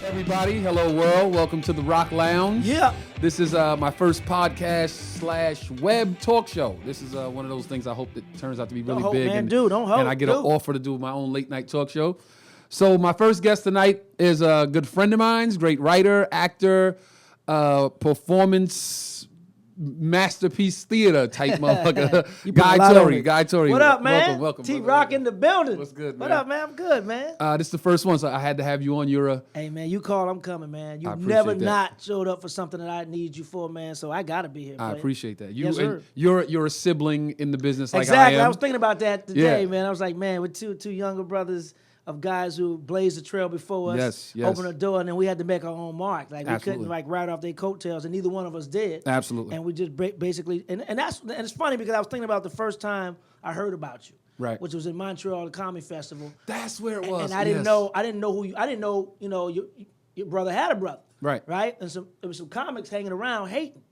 Everybody, hello world. Welcome to the Rock Lounge. Yeah. This is my first podcast / web talk show. This is one of those things I hope that turns out to be really big. And I get an offer to do my own late night talk show. So my first guest tonight is a good friend of mine, great writer, actor, performance masterpiece theater type motherfucker. Guy Torry. What up, man? Welcome. T-Rock in the building. What's good, man? What up, man? I'm good, man. This is the first one, so I had to have you on. Hey, man, you call, I'm coming, man. You appreciate never that. not showed up for something that I need you for, man, so I got to be here. I appreciate that. Yes, sir. You're a sibling in the business like exactly. I am. I was thinking about that today, Yeah. man. I was like, man, with two younger brothers of guys who blazed the trail before us, Yes. opened a door, and then we had to make our own mark. Like, we Absolutely. couldn't, like, ride off their coattails, and neither one of us did. Absolutely. And we just basically, and it's funny because I was thinking about the first time I heard about you. Right. Which was in Montreal, the Comedy Festival. That's where it was. And I didn't know who you, I didn't know, your brother had a brother. Right. Right? And there was some comics hanging around hating.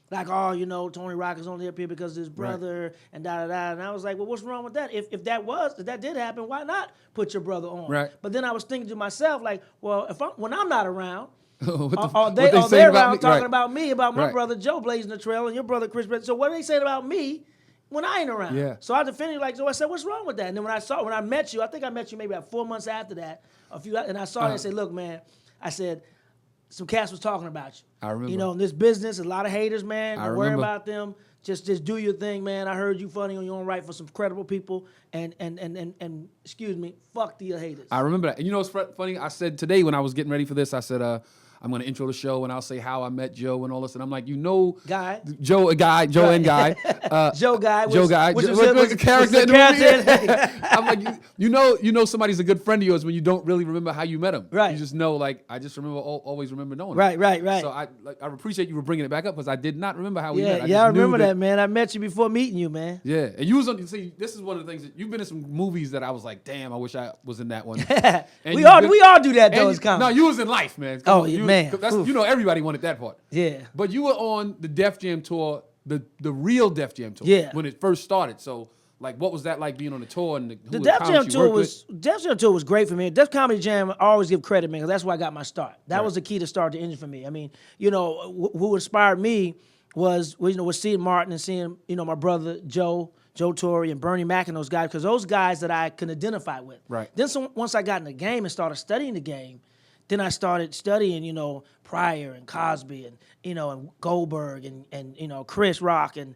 Like, Tony Rock is only up here because of his brother, and da-da-da. And I was like, well, what's wrong with that? If that did happen, why not put your brother on? Right. But then I was thinking to myself, like, well, when I'm not around, what are they they saying about around me? talking Right. about me, about my Right. brother Joe blazing the trail, and your brother Chris? So what are they saying about me when I ain't around? Yeah. So I defended so I said, what's wrong with that? And then when I met you, I think I met you maybe about 4 months after that, and I saw you and said, look, man, I said, some cats was talking about you. I remember. In this business, a lot of haters, man. Don't worry remember. about them. Just do your thing, man. I heard you funny on your own right for some credible people, and excuse me, fuck the haters. I remember that. And you know what's funny? I said today when I was getting ready for this, I said, I'm going to intro the show and I'll say how I met Joe and all this. And I'm like, Guy. Joe and Guy. Joe Guy. Which was a character in the movie. I'm like, you know somebody's a good friend of yours when you don't really remember how you met him. Right. You just know, like, I just always remember knowing him. Right. So I appreciate you for bringing it back up because I did not remember how we met. I remember that, man. I met you before meeting you, man. Yeah, and you was on. See, this is one of the things that you've been in some movies that I was like, damn, I wish I was in that one. We all do that though. It's common. No, you was in Life, man. Man. That's, everybody wanted that part. Yeah. But you were on the Def Jam tour, the real Def Jam tour. Yeah. When it first started. So, like, what was that like being on the tour and The Def Jam tour was great for me. Def Comedy Jam, I always give credit, man, because that's where I got my start. That was the key to start the engine for me. I mean, who inspired me was seeing Martin and seeing, my brother Joe Torry and Bernie Mac and those guys, because those guys that I can identify with. Right. Then once I got in the game and started studying the game, then I started studying, Pryor and Cosby and Goldberg and Chris Rock and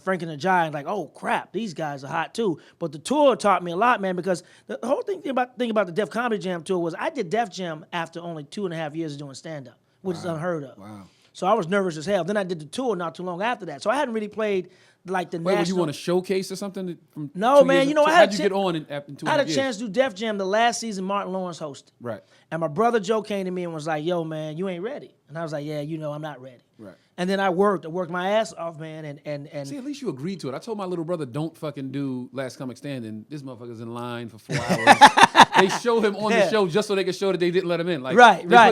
Frank and the Giant. Like, oh crap, these guys are hot too. But the tour taught me a lot, man, because the whole thing about the Def Comedy Jam tour was I did Def Jam after only 2.5 years of doing stand up, which is unheard of. Wow. So I was nervous as hell. Then I did the tour not too long after that. So I hadn't really played like the Wait, national. would you want to showcase or something? From No, 2 man. years? I How'd had you get on in 2 years? I had a chance to do Def Jam the last season Martin Lawrence hosted. Right. And my brother Joe came to me and was like, yo, man, you ain't ready. And I was like, yeah, I'm not ready. Right. And then I worked my ass off, man. And See, at least you agreed to it. I told my little brother, don't fucking do Last Comic Standing. This motherfucker's in line for 4 hours. They showed him on the show just so they could show that they didn't let him in. Like,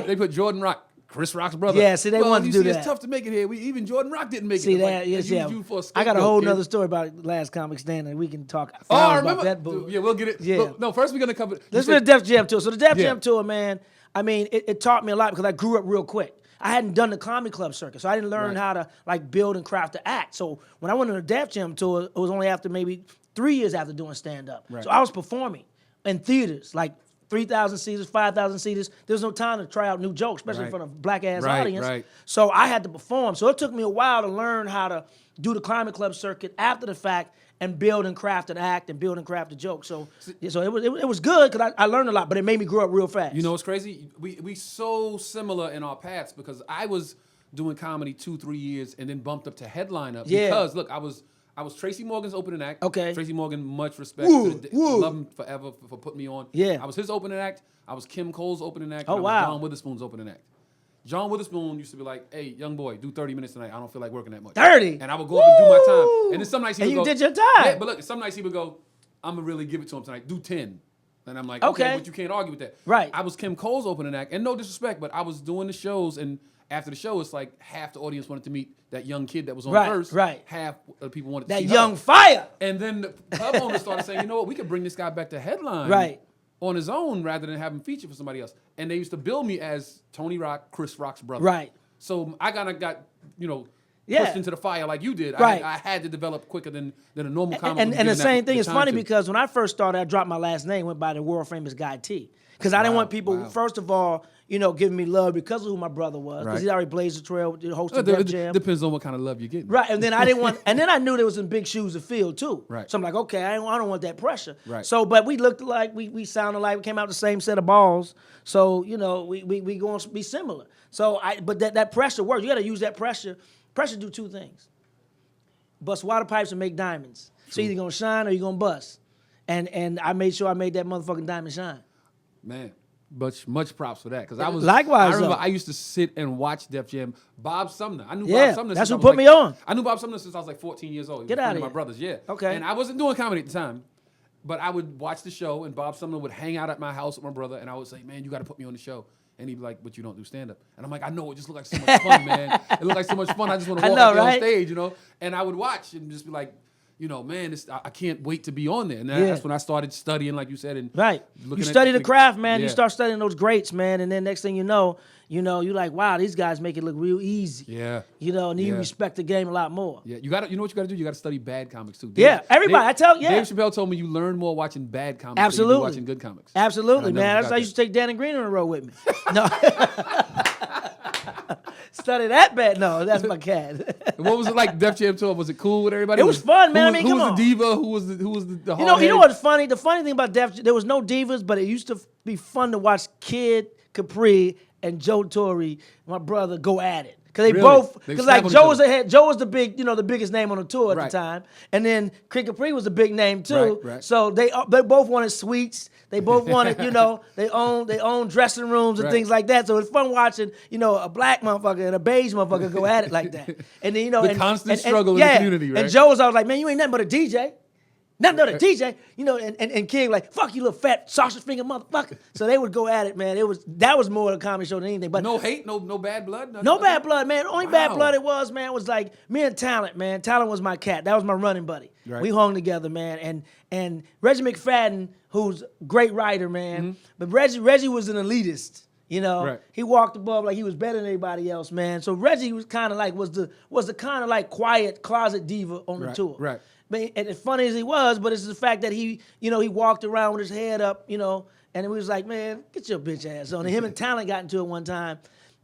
They put Jordan Rock, Chris Rock's brother. Yeah, see, they wanted to do that. It's tough to make it here. Even Jordan Rock didn't make it. See that? Like, Yes, yeah. I got a whole nother story about Last Comic Standing. We can talk I about remember that. But yeah, we'll get it. Yeah. Look, no, first we're going to cover. Let's do the Def Jam tour. So the Def Jam tour, man, I mean, it taught me a lot because I grew up real quick. I hadn't done the comedy club circuit, so I didn't learn how to like build and craft the act. So when I went on the Def Jam tour, it was only after maybe 3 years after doing stand-up. Right. So I was performing in theaters, like 3,000 seaters, 5,000 seaters. There was no time to try out new jokes, especially in front of a black-ass audience. Right. So I had to perform. So it took me a while to learn how to do the comedy club circuit after the fact and build and craft an act and build and craft a joke. So it was good because I learned a lot, but it made me grow up real fast. You know what's crazy? We so similar in our paths because I was doing comedy 2-3 years and then bumped up to headliner because look, I was Tracy Morgan's opening act. Okay. Tracy Morgan, much respect. Love him forever for putting me on. Yeah. I was his opening act. I was Kim Cole's opening act. Oh, and I was wow. John Witherspoon's opening act. John Witherspoon used to be like, hey, young boy, do 30 minutes tonight. I don't feel like working that much. 30? And I would go up and do my time. And then some nights he would go. And you did your time. Yeah, but look, some nights he would go, I'm going to really give it to him tonight. Do 10. And I'm like, okay, but you can't argue with that. Right. I was Kim Cole's opening act. And no disrespect, but I was doing the shows. And after the show, it's like half the audience wanted to meet that young kid that was on first. Right. Half the people wanted to that see young her. fire. And then the pub owner started saying, you know what, we could bring this guy back to headline. Right. on his own rather than having featured for somebody else. And they used to bill me as Tony Rock, Chris Rock's brother. Right. So I kind of got, pushed into the fire like you did. Right. I had to develop quicker than a normal comic. And the same thing is funny because when I first started, I dropped my last name, went by the world famous Guy T. Because I didn't want people, first of all, giving me love because of who my brother was. Because he already blazed the trail with the host of Def Jam. Depends on what kind of love you get. Right, and then I didn't want, and then I knew there was some big shoes to fill too. Right. So I'm like, okay, I don't want that pressure. Right. So, but we looked alike, we sounded like, we came out the same set of balls. So, we going to be similar. So, but that pressure works. You got to use that pressure. Pressure do two things: bust water pipes and make diamonds. True. So either gonna shine or you're gonna bust. And I made sure I made that motherfucking diamond shine. Man. Much props for that because I remember I used to sit and watch Def Jam. Bob Sumner, I knew Bob Sumner. That's who put me on. I knew Bob Sumner since I was like 14 years old. Get out of here. My brothers, yeah. Okay. And I wasn't doing comedy at the time, but I would watch the show and Bob Sumner would hang out at my house with my brother and I would say, "Man, you got to put me on the show." And he'd be like, "But you don't do stand up." And I'm like, "I know, it just looked like so much fun, man. It looked like so much fun. I just want to walk out there on stage, And I would watch and just be like, man, I can't wait to be on there. And that's when I started studying, like you said. And you study the craft, man. You start studying those greats, man. And then next thing you know, you're like, wow, these guys make it look real easy. Yeah. And you respect the game a lot more. Yeah. You know what you got to do? You got to study bad comics too. Everybody. Dave Chappelle told me you learn more watching bad comics Absolutely. than you do watching good comics. Absolutely, man. That's why I used to take Danny Green on the road with me. No. Study that bad? No, that's my cat. What was it like, Def Jam tour? Was it cool with everybody? It was fun, man. Who was the diva? Who was the you know what's funny? The funny thing about Def Jam, there was no divas, but it used to be fun to watch Kid Capri and Joe Torry, my brother, go at it. Because Joe was ahead. Joe was the biggest name on the tour at the time, and then Kid Capri was a big name too. Right. So they both wanted suites. They both wanted, they own dressing rooms and things like that. So it's fun watching, a black motherfucker and a beige motherfucker go at it like that. And then the constant struggle in the community, right? And Joe was always like, "Man, you ain't nothing but a DJ." Nothing but a DJ, and King like, "Fuck you, little fat sausage finger motherfucker." So they would go at it, man. That was more of a comedy show than anything. But no hate, no bad blood. No bad blood, man. The only bad blood it was, man, was like me and Talent, man. Talent was my cat. That was my running buddy. Right. We hung together, man. And Reggie McFadden, who's a great writer, man. Mm-hmm. But Reggie was an elitist. He walked above like he was better than anybody else, man. So Reggie was kind of like was the kind of like quiet closet diva on the tour. Right. But and as funny as he was, but it's the fact that he walked around with his head up, and it was like, man, get your bitch ass on. And him and Talent got into it one time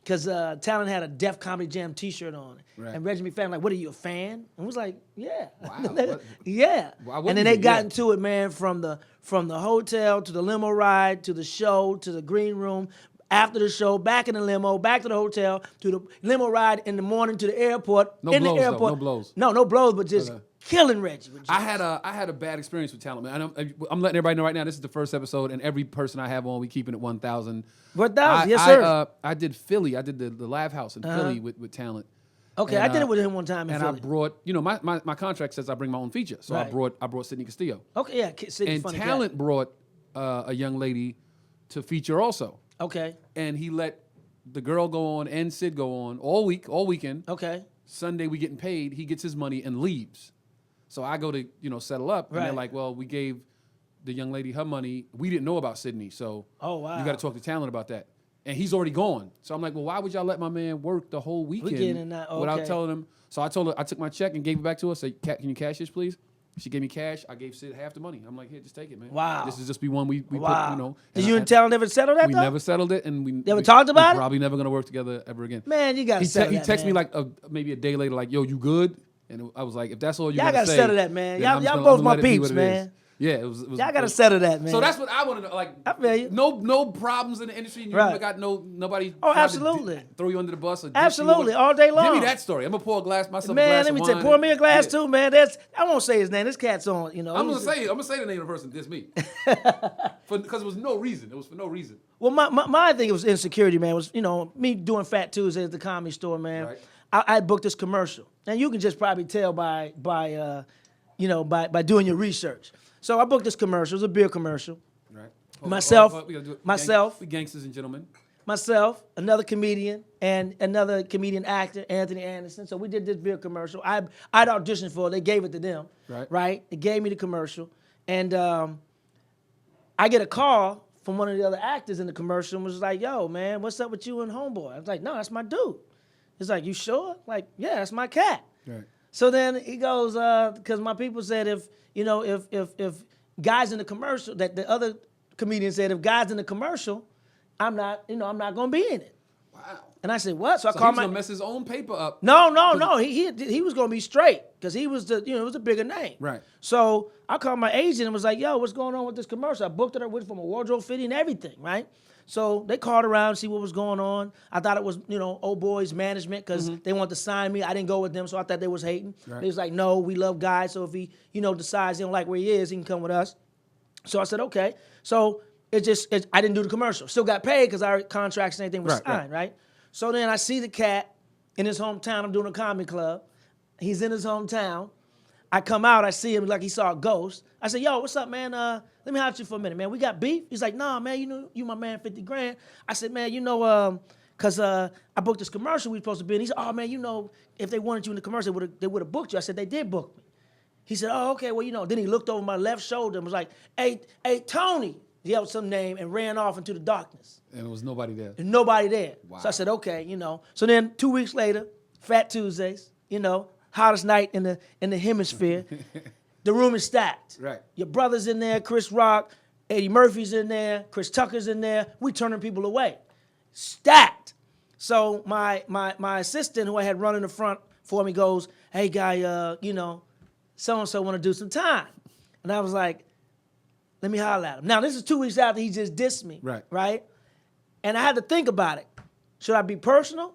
because Talent had a Def Comedy Jam T-shirt on, and Reggie McFadden like, "What are you, a fan?" And was like, "Yeah, wow, yeah." And then they got into it, man, from the hotel to the limo ride to the show to the green room. After the show, back in the limo, back to the hotel, to the limo ride in the morning to the airport. No blows. No blows, but just killing Reggie. I had a bad experience with Talent, man. I'm letting everybody know right now, this is the first episode, and every person I have on, we keeping it 1,000. 1,000, yes, sir. I did Philly. I did the Laugh House in Philly with Talent. Okay, and I did it with him one time in Philly. And I brought, my contract says I bring my own feature, so I brought Sidney Castillo. Okay, yeah, Sidney. And Talent brought a young lady to feature also. Okay. And he let the girl go on and Sid go on all weekend. Okay. Sunday we getting paid. He gets his money and leaves. So I go to, settle up. And they're like, well, we gave the young lady her money. We didn't know about Sydney. So you got to talk to Talent about that. And he's already gone. So I'm like, well, why would y'all let my man work the whole weekend without telling him? So I told her, I took my check and gave it back to her. Said, can you cash this, please? She gave me cash. I gave Sid half the money. I'm like, here, just take it, man. Wow. This is just be one we put, Did you and Talent ever settle that, We never settled it, and we never talked about it? Probably never going to work together ever again. Man, you got to settle that, He texted me like maybe a day later, like, yo, you good? And I was like, if that's all you got to say. Y'all got to settle that, man. Y'all both my peeps, man. Yeah, it was. Y'all got to settle that, man. So that's what I want to know. Like, I feel you. No problems in the industry. You got nobody. Oh, absolutely. Throw you under the bus. Or absolutely, all day long. Give me that story. I'm gonna pour myself a glass of wine. Man, let me pour me a glass too, man. I won't say his name. This cat's on. I'm gonna say the name of the person. This me. Because it was no reason. It was for no reason. Well, my thing was insecurity, man. Was me doing Phat Tuesdays at the Comedy Store, man. Right. I booked this commercial, and you can just probably tell by doing your research. So I booked this commercial. It was a beer commercial. Right. Myself. We gangsters and gentlemen. Myself, another comedian, and another comedian actor, Anthony Anderson. So we did this beer commercial. I'd auditioned for it. They gave it to them. Right. They gave me the commercial. And I get a call from one of the other actors in the commercial and was like, yo, man, what's up with you and homeboy? I was like, no, that's my dude. He's like, you sure? Like, yeah, that's my cat. Right. So then he goes, because my people said if guys in the commercial, that the other comedian said, if guys in the commercial, I'm not gonna be in it. Wow. And I said, what? So I called he was gonna mess his own paper up. No. He was gonna be straight because he was it was a bigger name. Right. So I called my agent and was like, yo, what's going on with this commercial? I booked it with from a wardrobe fitting and everything, right? So they called around to see what was going on. I thought it was, old boys management because they wanted to sign me. I didn't go with them, so I thought they was hating. Right. They was like, no, we love Guy, so if he, decides he don't like where he is, he can come with us. So I said, okay. So I didn't do the commercial. Still got paid because our contracts and everything was signed, right? So then I see the cat in his hometown. I'm doing a comedy club. He's in his hometown. I come out, I see him like he saw a ghost. I said, yo, what's up, man? Let me holler at you for a minute, man. We got beef? He's like, nah, man, you my man, 50 grand. I said, man, because I booked this commercial we were supposed to be in. He said, oh, man, if they wanted you in the commercial, they would have booked you. I said, they did book me. He said, oh, okay, well, Then he looked over my left shoulder and was like, hey, Tony. He yelled some name and ran off into the darkness. And there was nobody there. And nobody there. Wow. So I said, okay, So then 2 weeks later, Phat Tuesdays, hottest night in the hemisphere. The room is stacked. Right. Your brother's in there, Chris Rock, Eddie Murphy's in there, Chris Tucker's in there. We turning people away. Stacked. So my assistant who I had run in the front for me goes, hey, Guy, so-and-so want to do some time. And I was like, let me holler at him. Now, this is 2 weeks after he just dissed me. Right? And I had to think about it. Should I be personal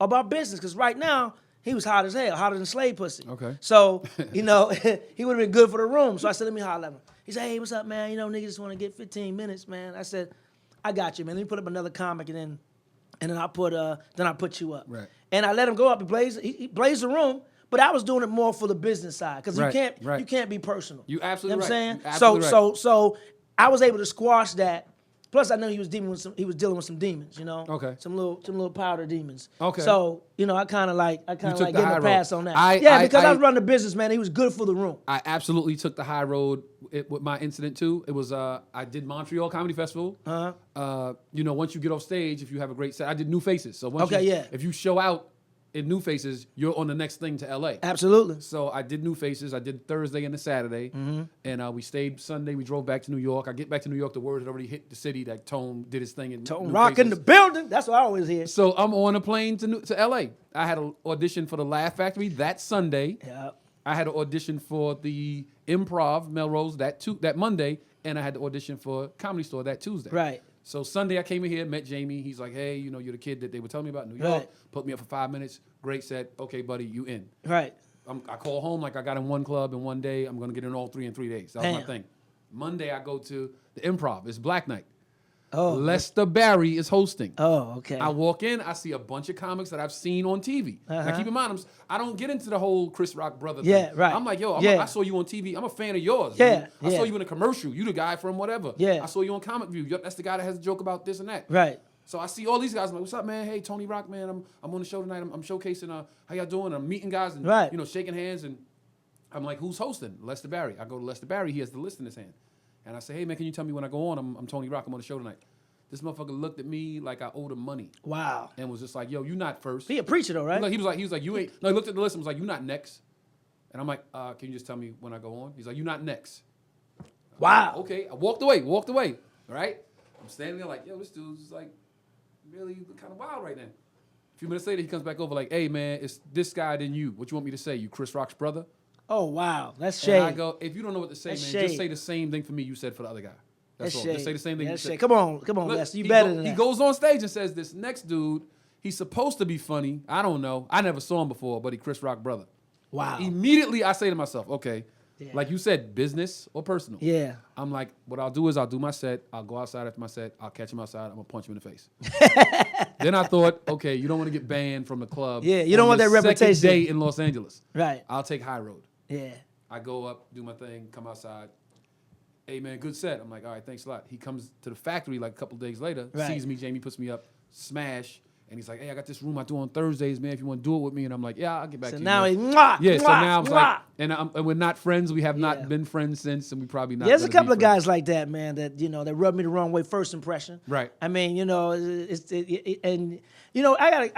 or about business? Because right now, he was hot as hell, hotter than slave pussy. Okay. So, he would have been good for the room. So I said, let me holler at him. He said, hey, what's up, man? Niggas just want to get 15 minutes, man. I said, I got you, man. Let me put up another comic and then I put you up. Right. And I let him go up. He blazed the room, but I was doing it more for the business side because you can't be personal. You absolutely know what I'm saying? So I was able to squash that. Plus, I know he was dealing with some demons, Okay. Some little powder demons. Okay. So, I kind of like getting a pass on that. Because I was running the business, man. He was good for the room. I absolutely took the high road with my incident too. It was I did Montreal Comedy Festival. Once you get off stage, if you have a great set, I did New Faces. So if you show out in New Faces, you're on the next thing to LA. Absolutely. So I did New Faces. I did Thursday and a Saturday. And we stayed Sunday. We drove back to New York. I get back to New York, the word had already hit the city that Tone did his thing. Tone Rock in the building. That's what I always hear. So I'm on a plane to LA. I had an audition for the Laugh Factory that Sunday. Yeah. I had an audition for the Improv, Melrose, that Monday. And I had the audition for Comedy Store that Tuesday. Right. So Sunday I came in here, met Jamie. He's like, hey, you're the kid that they were telling me about in New York. Right. Put me up for 5 minutes. Great set. Okay, buddy, you in. Right. I call home like I got in one club in one day. I'm going to get in all three in 3 days. That was my thing. Monday I go to the Improv. It's Black Night. Oh. Lester Barry is hosting. Oh, okay. I walk in. I see a bunch of comics that I've seen on TV. Now, keep in mind, I don't get into the whole Chris Rock brother thing. Yeah, right. I'm like, yo, I saw you on TV. I'm a fan of yours. Yeah. I saw you in a commercial. You the guy from whatever. Yeah. I saw you on Comic View. That's the guy that has a joke about this and that. Right. So I see all these guys. I'm like, what's up, man? Hey, Tony Rock, man. I'm on the show tonight. I'm showcasing how y'all doing. I'm meeting guys and shaking hands. And I'm like, who's hosting? Lester Barry. I go to Lester Barry. He has the list in his hand. And I say, hey, man, can you tell me when I go on? I'm Tony Rock. I'm on the show tonight. This motherfucker looked at me like I owed him money. Wow. And was just like, yo, you not first. He a preacher though, right? He was like, you ain't. No, he looked at the list and was like, you not next. And I'm like, can you just tell me when I go on? He's like, you not next. Wow. Okay. I walked away. All right. I'm standing there like, yo, this dude's like really kind of wild right now. A few minutes later, he comes back over like, hey, man, it's this guy than you. What you want me to say? You Chris Rock's brother? Oh, wow. That's shade. And I go, if you don't know what to say, That's man, shade. just say the same thing for me you said for the other guy. That's all. Shade. Just say the same thing. That's shade. Come on, Look, Lester. You better than that. He goes on stage and says, this next dude, he's supposed to be funny. I don't know. I never saw him before, but he Chris Rock brother. Wow. Immediately, I say to myself, okay, Yeah. like you said, business or personal. Yeah. I'm like, what I'll do is I'll do my set. I'll go outside after my set. I'll catch him outside. I'm going to punch him in the face. Then I thought, okay, you don't want to get banned from the club. Yeah, you don't want that reputation. Second day in Los Angeles. Right. I'll take high road. Yeah. I go up, do my thing, come outside. Hey, man, good set. I'm like, all right, thanks a lot. He comes to the factory like a couple days later, Right. sees me, Jamie puts me up, smash, And he's like, hey, I got this room I do on Thursdays, man. If you want to do it with me. And I'm like, yeah, I'll get back to you. Now man. So now I'm like, and we're not friends. We have not been friends since, and we probably not. There's a couple of guys like that, man, that, that rubbed me the wrong way, first impression. Right. I mean, I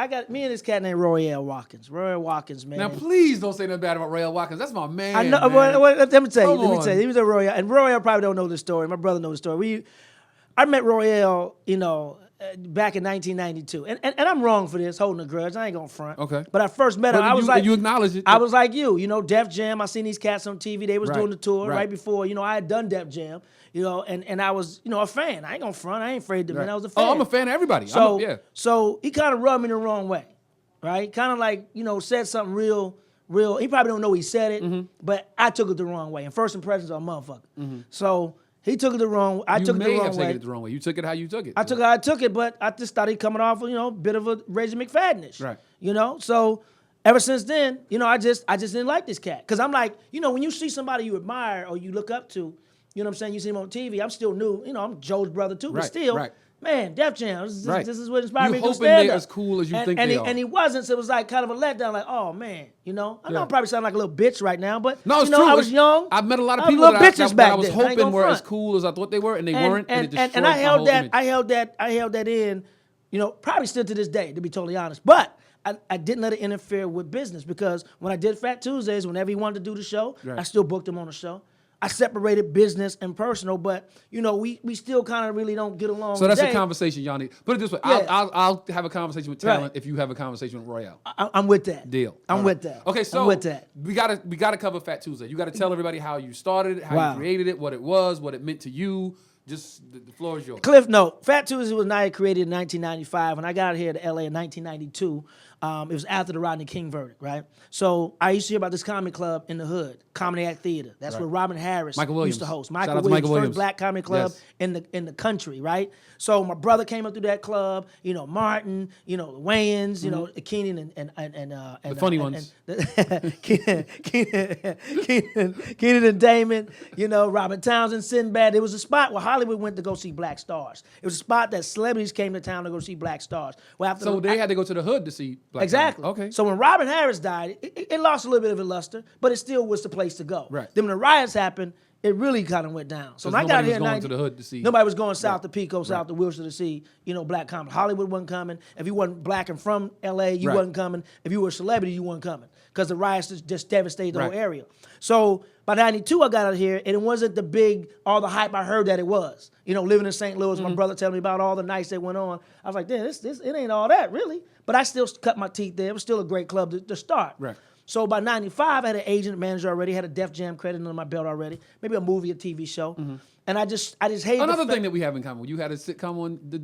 got me and this cat named Royale Watkins. Royale Watkins, man. Now, please don't say nothing bad about Royale Watkins. That's my man. I know. Man. Let me tell you. He was a Royale, and Royale probably don't know this story. My brother knows the story. I met Royale, back in 1992, and I'm wrong for this, holding a grudge. I ain't gonna front. Okay. But I first met him. I was like, you acknowledge it. I was like you, Def Jam. I seen these cats on TV. They was doing the tour right before. I had done Def Jam. And I was, a fan. I ain't gonna front. I ain't afraid to. Man, I was a fan. Oh, I'm a fan of everybody. So he kind of rubbed me the wrong way, right? Kind of like, said something real. He probably don't know he said it, but I took it the wrong way. And first impressions are a motherfucker. So he took it the wrong way. I took it the wrong way. You may have taken it the wrong way. You took it how you took it. I took it how I took it, but I just started coming off, a bit of a Reggie McFadden-ish. Right. So ever since then, I just didn't like this cat. Because I'm like, when you see somebody you admire or you look up to, you know what I'm saying, you see him on TV, I'm still new. I'm Joe's brother too, but still, man, Def Jam, this is what inspired me to stand up. You hoping they're as cool as you think they are. And he wasn't, so it was like kind of a letdown, like, oh man, I know I'm probably sounding like a little bitch right now, but no, it's true. I was young. I've met a lot of people that I was hoping were as cool as I thought they were, and they weren't, and it destroyed my whole image. I held that in, probably still to this day, to be totally honest. But I didn't let it interfere with business, because when I did Phat Tuesdays, whenever he wanted to do the show, I still booked him on the show. I separated business and personal, but we still kind of really don't get along. So that's a conversation y'all need. Put it this way: I'll have a conversation with Talent if you have a conversation with Royale. I'm with that. Deal. I'm with that. Okay, so I'm with that. we gotta cover Phat Tuesday. You got to tell everybody how you started it, how you created it, what it was, what it meant to you. Just the floor is yours. Cliff note: Phat Tuesday was created in 1995. When I got here to LA in 1992, it was after the Rodney King verdict, right? So I used to hear about this comedy club in the hood, Comedy Act Theater. That's where Robin Harris used to host. Michael Williams, first black comedy club in the country, right? So my brother came up through that club. Martin, the Wayans, Keenan and the funny ones, Keenan and Damon, Robert Townsend, Sinbad. It was a spot where Hollywood went to go see black stars. It was a spot that celebrities came to town to go see black stars. Well, they had to go to the hood to see black exactly. stars. Okay. So when Robin Harris died, it lost a little bit of its luster, but it still was the place to go. Right. Then when the riots happened, it really kind of went down. So when I got here, to the hood to see. Nobody was going south to Pico, south to Wilshire to see, black comedy. Hollywood wasn't coming. If you wasn't black and from LA, you wasn't coming. If you were a celebrity, you weren't coming, because the riots just devastated the whole area. So by '92, I got out here, and it wasn't all the hype I heard that it was. Living in St. Louis, my brother telling me about all the nights that went on. I was like, damn, this it ain't all that really. But I still cut my teeth there. It was still a great club to start. Right. So by '95, I had an agent, manager already, had a Def Jam credit under my belt already, maybe a movie, a TV show, and I just hated another thing that we have in common. You had a sitcom on the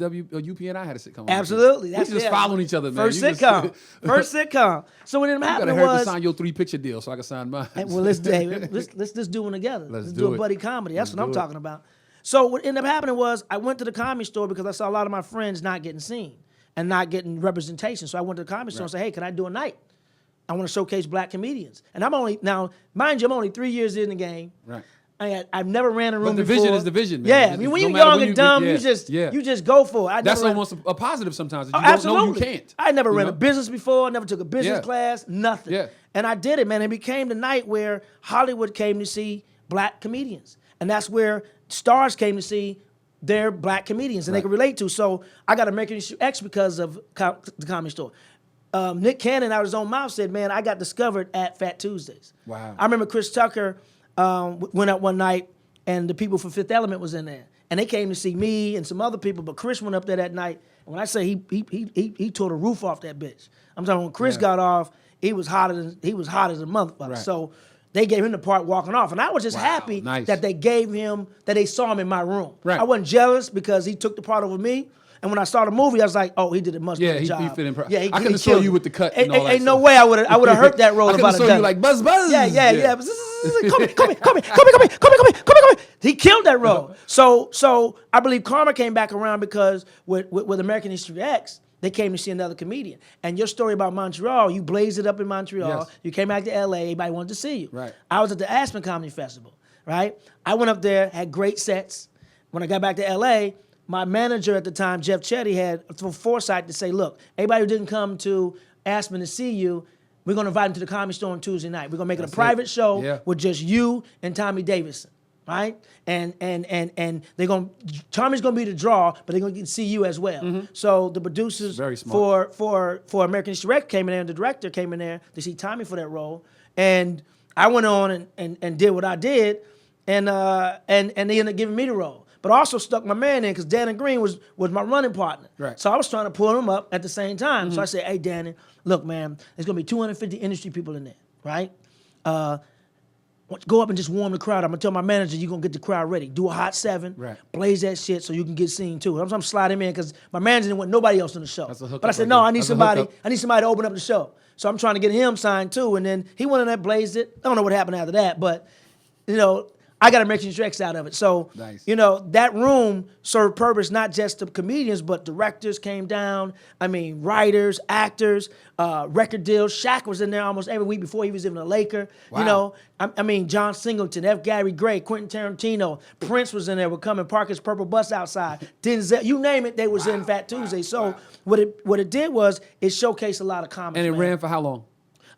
UP, and I had a sitcom. Absolutely, we just following each other, man. First sitcom. So what ended up happening was, you gotta hurry to sign your 3-picture deal so I can sign mine. Well, let's just do one together. Let's do a buddy comedy. That's what I'm talking about. So what ended up happening was, I went to the Comedy Store because I saw a lot of my friends not getting seen and not getting representation. So I went to the Comedy Store and said, hey, can I do a night? I want to showcase black comedians. And mind you, I'm only 3 years in the game. Right. I've never ran a room before. But the vision is the vision, man. Yeah, I mean, when you're young and dumb, you just go for it. That's almost a positive sometimes. You don't know you can't. I never ran a business before. I never took a business class. Nothing. Yeah. And I did it, man. It became the night where Hollywood came to see black comedians. And that's where stars came to see their black comedians and they could relate to. So I got American History X because of the Comedy Store. Nick Cannon, out of his own mouth, said, man, I got discovered at Phat Tuesdays. Wow. I remember Chris Tucker went up one night, and the people from Fifth Element was in there. And they came to see me and some other people, but Chris went up there that night. And when I say he tore the roof off that bitch. I'm talking when Chris got off, he was hotter than a motherfucker. Right. So they gave him the part walking off. And I was just happy that they saw him in my room. Right. I wasn't jealous because he took the part over me. And when I saw the movie, I was like, "Oh, he did a much better job." He fit in. I couldn't have saw you with the cut. Ain't no way I would have hurt that role. I could have saw you like buzz. Yeah. Come here. He killed that role. So I believe karma came back around because with American History X, they came to see another comedian. And your story about Montreal, you blazed it up in Montreal. Yes. You came back to LA. Everybody wanted to see you. Right. I was at the Aspen Comedy Festival. Right. I went up there, had great sets. When I got back to LA. my manager at the time, Jeff Chetty, had the foresight to say, look, everybody who didn't come to Aspen to see you, we're going to invite them to the Comedy Store on Tuesday night. We're going to make it a private show with just you and Tommy Davidson, right? And they're going Tommy's going to be the draw, but they're going to see you as well. So the producers for American History X came in there, and the director came in there to see Tommy for that role. And I went on and did what I did, and they ended up giving me the role. But I also stuck my man in because Danny Green was my running partner. Right. So I was trying to pull him up at the same time. So I said, hey, Danny, look, man, there's going to be 250 industry people in there, right? Go up and just warm the crowd. I'm going to tell my manager you're going to get the crowd ready. Do a hot 7, blaze that shit so you can get seen too. I'm sliding him in because my manager didn't want nobody else on the show. But I said, no, I need somebody to open up the show. So I'm trying to get him signed too. And then he went in there, blazed it. I don't know what happened after that, but, I got American History X out of it. So, that room served purpose not just to comedians, but directors came down. I mean, writers, actors, record deals. Shaq was in there almost every week before he was even a Laker. Wow. I mean, John Singleton, F. Gary Gray, Quentin Tarantino, Prince was in there with Coming Parker's Purple Bus Outside. Denzel, you name it, they was in Phat Tuesdays. So what it did was it showcased a lot of comics. And it ran for how long?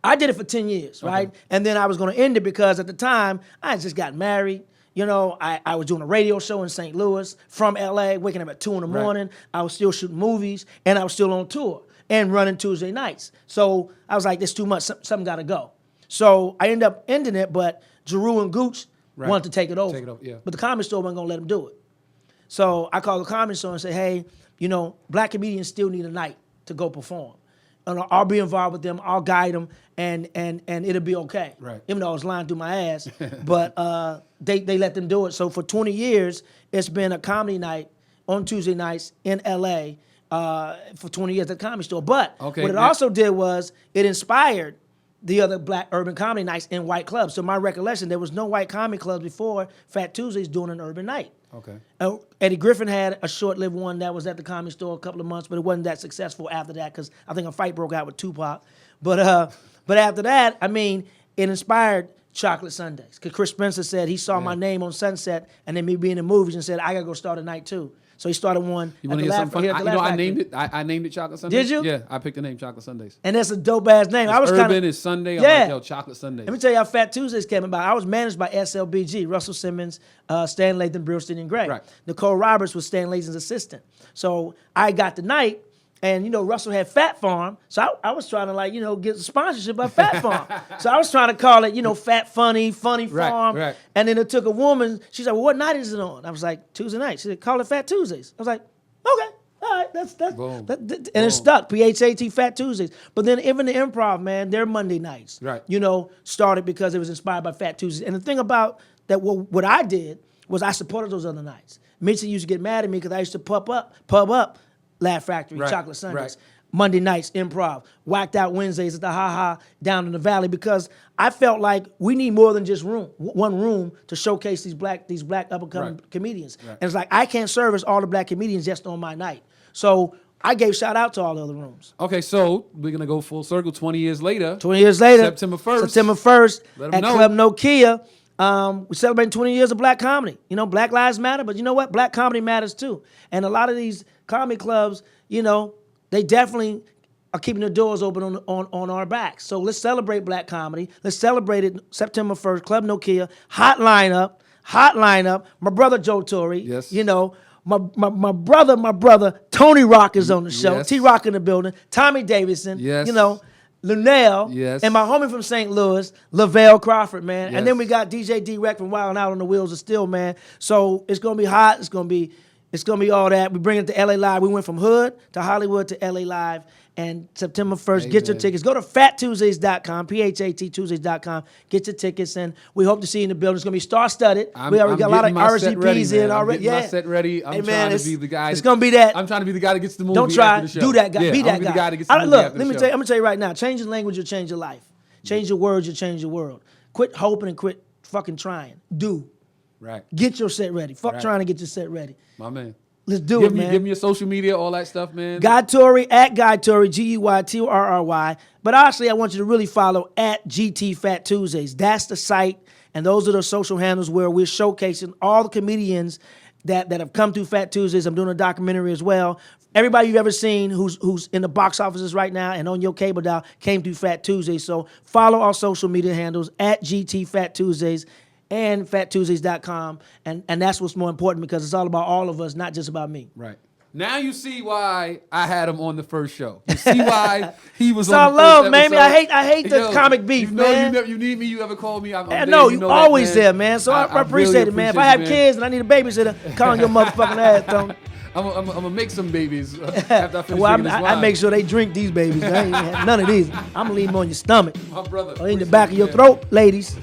I did it for 10 years, right? And then I was going to end it because at the time, I had just got married. I was doing a radio show in St. Louis from LA, waking up at 2 in the morning. I was still shooting movies, and I was still on tour and running Tuesday nights. So I was like, this too much, something got to go. So I ended up ending it, but Giroux and Gooch wanted to take it over. But the Comedy Store wasn't going to let them do it. So I called the Comedy Store and said, hey, black comedians still need a night to go perform. And I'll be involved with them. I'll guide them, and it'll be okay. Right. Even though I was lying through my ass, but they let them do it. So for 20 years, it's been a comedy night on Tuesday nights in LA for 20 years at the Comedy Store. But what it also did was it inspired the other black urban comedy nights in white clubs. So my recollection, there was no white comedy clubs before Phat Tuesdays doing an urban night. Eddie Griffin had a short-lived one that was at the Comedy Store a couple of months, but it wasn't that successful after that because I think a fight broke out with Tupac. But after that, I mean, it inspired Chocolate Sundays because Chris Spencer said he saw my name on Sunset and then me being in movies and said, I got to go start a night too. So he started one. You want to hear something funny? I named it. I named it Chocolate Sundays. Did you? Yeah, I picked the name Chocolate Sundays. And that's a dope ass name. I was urban is Sunday. I'm like, yo, Chocolate Sundays. Let me tell you how Phat Tuesdays came about. I was managed by SLBG, Russell Simmons, Stan Lathan, Brillstein, and Gray. Right. Nicole Roberts was Stan Lathan's assistant. So I got the night. And, Russell had Fat Farm. So I was trying to, get the sponsorship of Fat Farm. So I was trying to call it, Fat Funny Farm. Right. And then it took a woman. She said, well, what night is it on? I was like, Tuesday night. She said, call it Phat Tuesdays. I was like, okay. All right, that's Boom. It stuck. PHAT Phat Tuesdays. But then even the Improv, man, their Monday nights, started because it was inspired by Phat Tuesdays. And the thing about that, what I did was I supported those other nights. Mitchell used to get mad at me because I used to pub up Laugh Factory, Chocolate Sundays, Monday nights, Improv, Whacked Out Wednesdays at the Ha Ha down in the Valley because I felt like we need more than just one room to showcase these black up-and-coming comedians. Right. And it's like I can't service all the black comedians just on my night. So I gave shout out to all the other rooms. Okay, so we're gonna go full circle. 20 years later, September 1st, at Club Nokia. We're celebrating 20 years of black comedy. Black lives matter, but you know what? Black comedy matters too. And a lot of these comedy clubs, they definitely are keeping the doors open on our backs. So let's celebrate black comedy. Let's celebrate it September 1st, Club Nokia, hot lineup. My brother Joe Torry. Yes. My brother Tony Rock is on the show. Yes. T-Rock in the building. Tommy Davidson. Yes. Lunell, and my homie from St. Louis, Lavelle Crawford, man. Yes. And then we got DJ D-Rec from Wild 'N Out on the Wheels of Steel, man. So it's gonna be hot. It's gonna be all that. We bring it to LA Live. We went from Hood to Hollywood to LA Live. And September 1st, get your tickets. Go to phattuesdays.com, PHATtuesdays.com. Get your tickets, and we hope to see you in the building. It's going to be star-studded. We already got a lot of RSVPs in already. I'm getting my set ready. I'm trying to be the guy. It's going to be that. I'm trying to be the guy that gets the movie. Don't try. After the show. Do that guy. Yeah, be that be guy. the guy that gets the movie Look, after let me the tell you. show. I'm going to tell you right now. Changing language will change your life. Change your words, you'll change your world. Quit hoping and quit fucking trying. Do. Right. Get your set ready. Fuck trying to get your set ready. My man. Let's do it, man. Give me your social media, all that stuff, man. Guy Torry, at Guy Torry, GUYTORRY. But honestly, I want you to really follow at GT Phat Tuesdays. That's the site, and those are the social handles where we're showcasing all the comedians that have come through Phat Tuesdays. I'm doing a documentary as well. Everybody you've ever seen who's in the box offices right now and on your cable dial came through Phat Tuesdays. So follow our social media handles at GT Phat Tuesdays and phattuesdays.com. And that's what's more important because it's all about all of us, not just about me. Right. Now you see why I had him on the first show. You see why he was it's on the all first love, episode. man. I hate the comic beef, man. You need me. You ever call me? I know you always there, man. So I appreciate it, man. If I have kids and I need a babysitter, call your motherfucking ass, Tony. I'm gonna make some babies after I finish drinking this wine. I make sure they drink these babies. I ain't had none of these. I'm gonna leave them on your stomach. My brother. Or in the back of your throat, ladies.